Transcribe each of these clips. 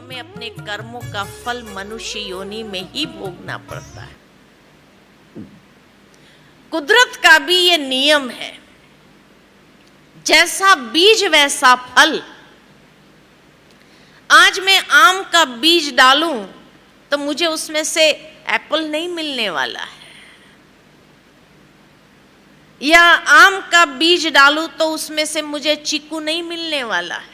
हमें अपने कर्मों का फल मनुष्य योनि में ही भोगना पड़ता है। कुदरत का भी ये नियम है, जैसा बीज वैसा फल। आज मैं आम का बीज डालूं तो मुझे उसमें से एप्पल नहीं मिलने वाला है, या आम का बीज डालूं तो उसमें से मुझे चीकू नहीं मिलने वाला है।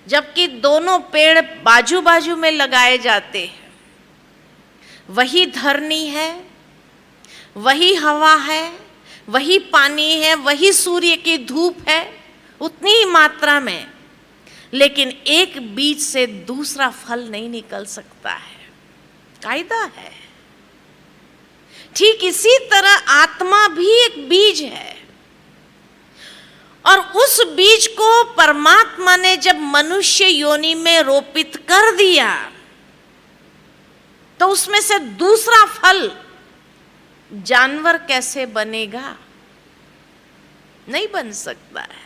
जबकि दोनों पेड़ बाजू बाजू में लगाए जाते हैं, वही धरनी है, वही हवा है, वही पानी है, वही सूर्य की धूप है, उतनी ही मात्रा में, लेकिन एक बीज से दूसरा फल नहीं निकल सकता है, कायदा है। ठीक इसी तरह आत्मा भी एक बीज है, और उस बीज को परमात्मा ने जब मनुष्य योनि में रोपित कर दिया तो उसमें से दूसरा फल जानवर कैसे बनेगा? नहीं बन सकता है।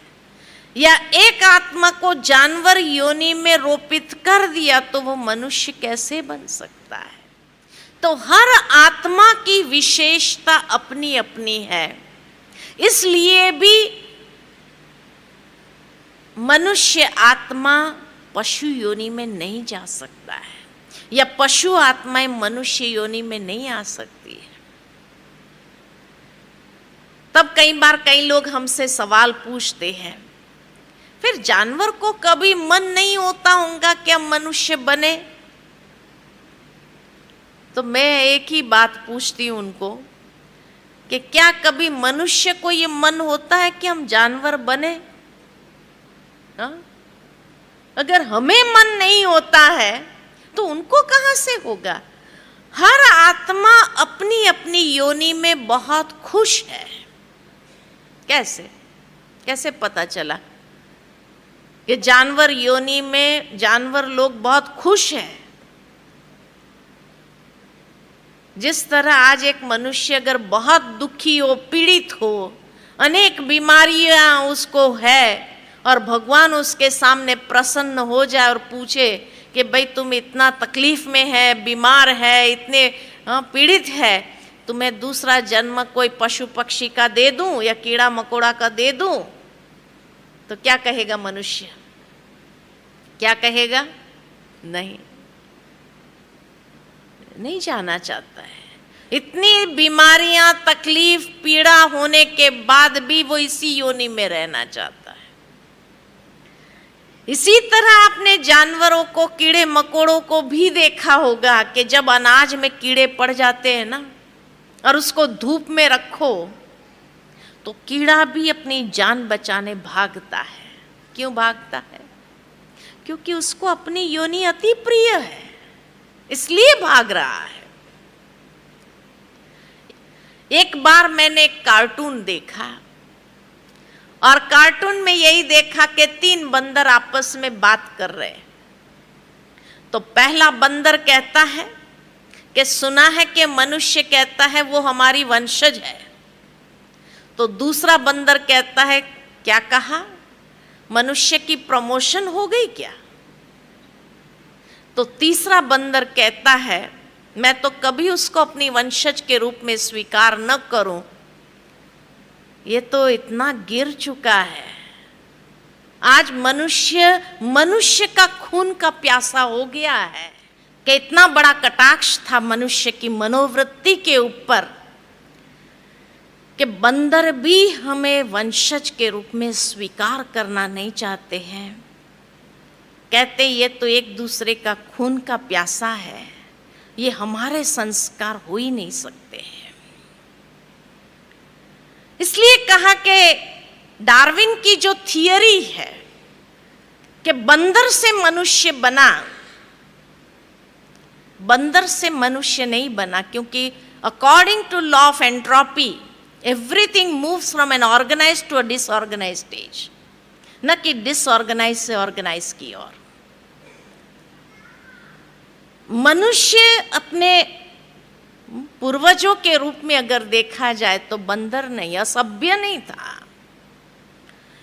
या एक आत्मा को जानवर योनि में रोपित कर दिया तो वो मनुष्य कैसे बन सकता है? तो हर आत्मा की विशेषता अपनी अपनी है। इसलिए भी मनुष्य आत्मा पशु योनि में नहीं जा सकता है, या पशु आत्माएं मनुष्य योनि में नहीं आ सकती है। तब कई बार कई लोग हमसे सवाल पूछते हैं, फिर जानवर को कभी मन नहीं होता होगा कि हम मनुष्य बने? तो मैं एक ही बात पूछती हूं उनको कि क्या कभी मनुष्य को ये मन होता है कि हम जानवर बने? हा? अगर हमें मन नहीं होता है तो उनको कहां से होगा? हर आत्मा अपनी अपनी योनि में बहुत खुश है। कैसे कैसे पता चला कि जानवर योनि में जानवर लोग बहुत खुश हैं? जिस तरह आज एक मनुष्य अगर बहुत दुखी हो, पीड़ित हो, अनेक बीमारियां उसको है, और भगवान उसके सामने प्रसन्न हो जाए और पूछे कि भाई तुम इतना तकलीफ में है, बीमार है, इतने पीड़ित है, तुम्हें दूसरा जन्म कोई पशु पक्षी का दे दूं या कीड़ा मकोड़ा का दे दूं, तो क्या कहेगा मनुष्य? क्या कहेगा? नहीं, नहीं जाना चाहता है। इतनी बीमारियां, तकलीफ, पीड़ा होने के बाद भी वो इसी योनि में रहना चाहता है। इसी तरह आपने जानवरों को, कीड़े मकोड़ों को भी देखा होगा कि जब अनाज में कीड़े पड़ जाते हैं ना, और उसको धूप में रखो तो कीड़ा भी अपनी जान बचाने भागता है। क्यों भागता है? क्योंकि उसको अपनी योनि अति प्रिय है, इसलिए भाग रहा है। एक बार मैंने एक कार्टून देखा, और कार्टून में यही देखा कि 3 बंदर आपस में बात कर रहे हैं। तो पहला बंदर कहता है कि सुना है कि मनुष्य कहता है वो हमारी वंशज है। तो दूसरा बंदर कहता है, क्या कहा? मनुष्य की प्रमोशन हो गई क्या? तो तीसरा बंदर कहता है, मैं तो कभी उसको अपनी वंशज के रूप में स्वीकार न करूं, ये तो इतना गिर चुका है। आज मनुष्य का खून का प्यासा हो गया है कि इतना बड़ा कटाक्ष था मनुष्य की मनोवृत्ति के ऊपर कि बंदर भी हमें वंशज के रूप में स्वीकार करना नहीं चाहते हैं। कहते ये तो एक दूसरे का खून का प्यासा है, ये हमारे संस्कार हो ही नहीं सकते हैं। इसलिए कहा कि डार्विन की जो थियरी है कि बंदर से मनुष्य बना, बंदर से मनुष्य नहीं बना, क्योंकि according to law of entropy everything moves from an organised to a disorganised stage, न कि डिसऑर्गेनाइज से ऑर्गेनाइज की ओर। मनुष्य अपने पूर्वजों के रूप में अगर देखा जाए तो बंदर नहीं, असभ्य नहीं था,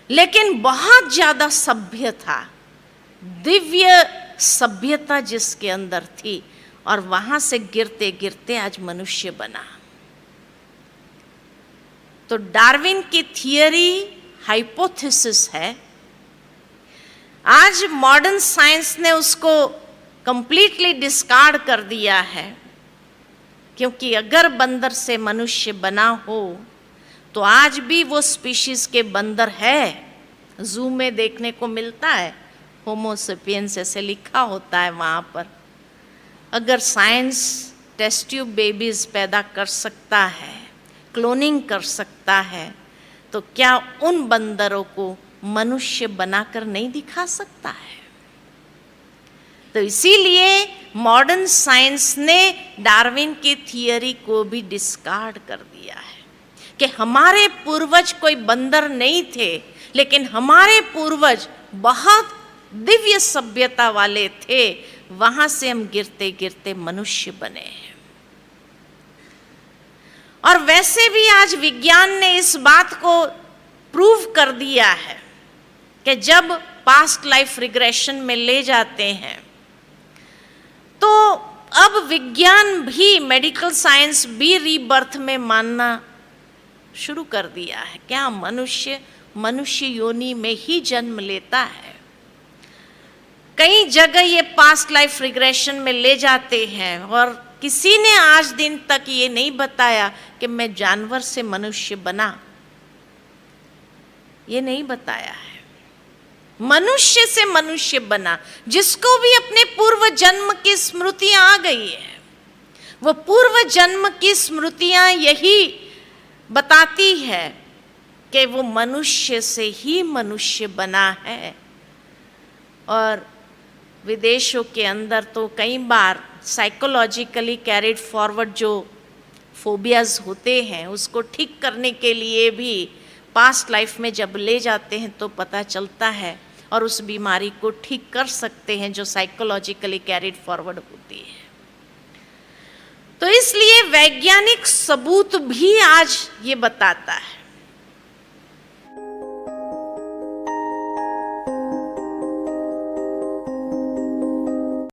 लेकिन बहुत ज्यादा सभ्य था, दिव्य सभ्यता जिसके अंदर थी, और वहां से गिरते गिरते आज मनुष्य बना। तो डार्विन की थियरी हाइपोथेसिस है, आज मॉडर्न साइंस ने उसको कंप्लीटली डिस्कार्ड कर दिया है, क्योंकि अगर बंदर से मनुष्य बना हो तो आज भी वो स्पीशीज के बंदर है। जू में देखने को मिलता है, होमो सेपियंस ऐसे लिखा होता है वहाँ पर। अगर साइंस टेस्ट ट्यूब बेबीज पैदा कर सकता है, क्लोनिंग कर सकता है, तो क्या उन बंदरों को मनुष्य बनाकर नहीं दिखा सकता है? तो इसीलिए मॉडर्न साइंस ने डार्विन की थियरी को भी डिस्कार्ड कर दिया है कि हमारे पूर्वज कोई बंदर नहीं थे, लेकिन हमारे पूर्वज बहुत दिव्य सभ्यता वाले थे, वहां से हम गिरते गिरते मनुष्य बने हैं। और वैसे भी आज विज्ञान ने इस बात को प्रूव कर दिया है कि जब पास्ट लाइफ रिग्रेशन में ले जाते हैं तो अब विज्ञान भी, मेडिकल साइंस भी रीबर्थ में मानना शुरू कर दिया है। क्या मनुष्य योनि में ही जन्म लेता है? कई जगह ये पास्ट लाइफ रिग्रेशन में ले जाते हैं, और किसी ने आज दिन तक ये नहीं बताया कि मैं जानवर से मनुष्य बना, ये नहीं बताया है। मनुष्य से मनुष्य बना, जिसको भी अपने पूर्व जन्म की स्मृतियां आ गई है, वो पूर्व जन्म की स्मृतियां यही बताती है कि वो मनुष्य से ही मनुष्य बना है। और विदेशों के अंदर तो कई बार साइकोलॉजिकली कैरिड फॉरवर्ड जो फोबियाज होते हैं, उसको ठीक करने के लिए भी पास्ट लाइफ में जब ले जाते हैं तो पता चलता है, और उस बीमारी को ठीक कर सकते हैं जो साइकोलॉजिकली कैरिड फॉरवर्ड होती है। तो इसलिए वैज्ञानिक सबूत भी आज ये बताता है